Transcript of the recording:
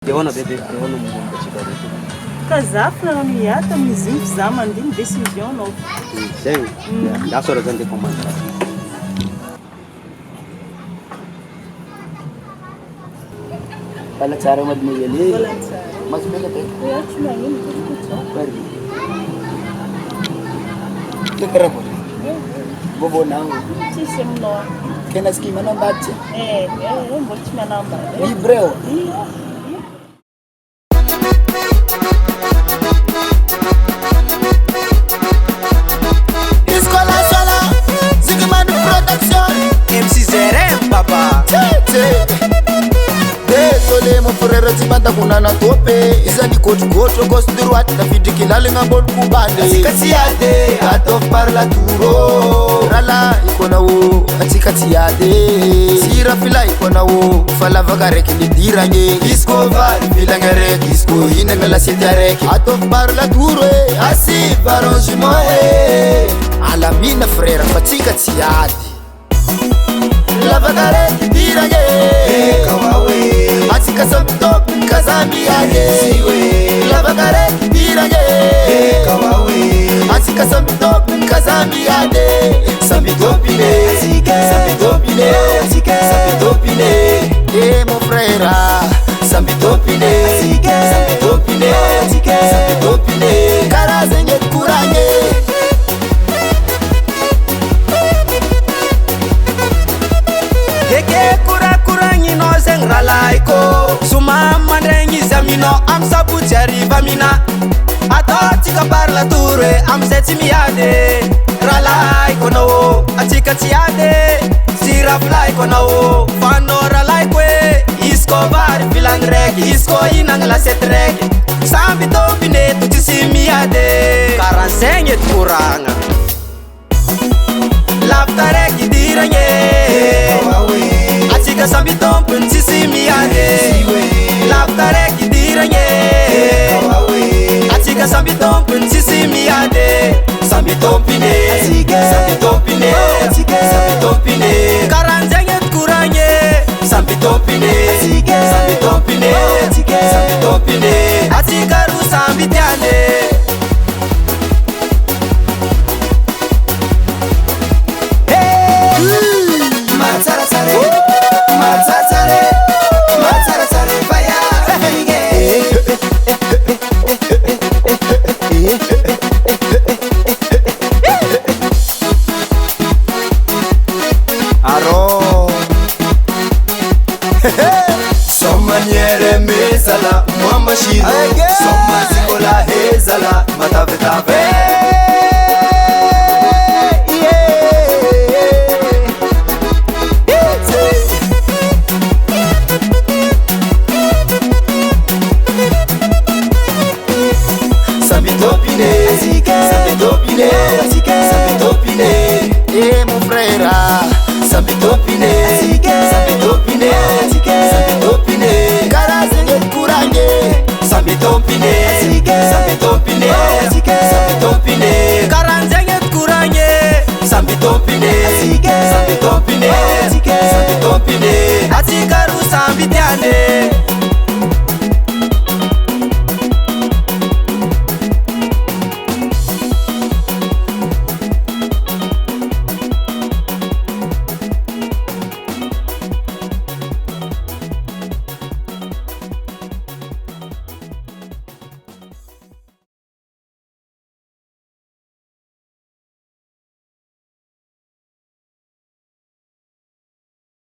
Deona bebe deona mumbo chikari. Kazafla oniata mizinho zamandin decisão no. Sim. Já só ragante comanda. Pala cara mad mo yali. Wala sa. Mas may natin. Kaya chumayin ko ko. Pwede. Kekara po. Bobo na. Sistem no. Kena skima na batse. Mboti manamba. Libreo. Manda kunana tope izani kotu konstruat na fidiki lalinga bol kubande asikatiade atof parla turo rala ikona wo asikatiade sira fila ikona wo fala vagare ki dirange disco var filangare disco inengala sitare atof parla turo asi arrangement alamina frère fatikatiade la vagare ki dirange kawawe atika sabto kazami yake siwe lavagare diranye kawawe atika sabto kazami yake sabitopine sabitopine sabitopine mon frère sabitopine sabitopine sabitopine karazenye kuranye Ralaiko suma mandrengi zamino am sabu jariba mina atika parla ture am setimiade ralaiko no atika tiade siraflaiko no fano ralaiko isko var filangreki isko inangla setreki sambi topine tutisimiade karansenye kuranga laftareki diranye atika sambi tompun sisimiade laftare ki diranye atika sambi tompun sisimiade sambi tompine sambi tompine sambi tompine karanjenge kuranye sambi tompine sambi tompine sambi tompine atika ru sambi tiane Somaniere mesala mama shiro soma sikola hezala matave tave sabitopine sabitopine sabitopine mon frère sabitopine sabitopine sabitopine karazenge kuranye sabitopine sabitopine sabitopine karanzenge kuranye sabitopine sabitopine sabitopine atikaru sabitiane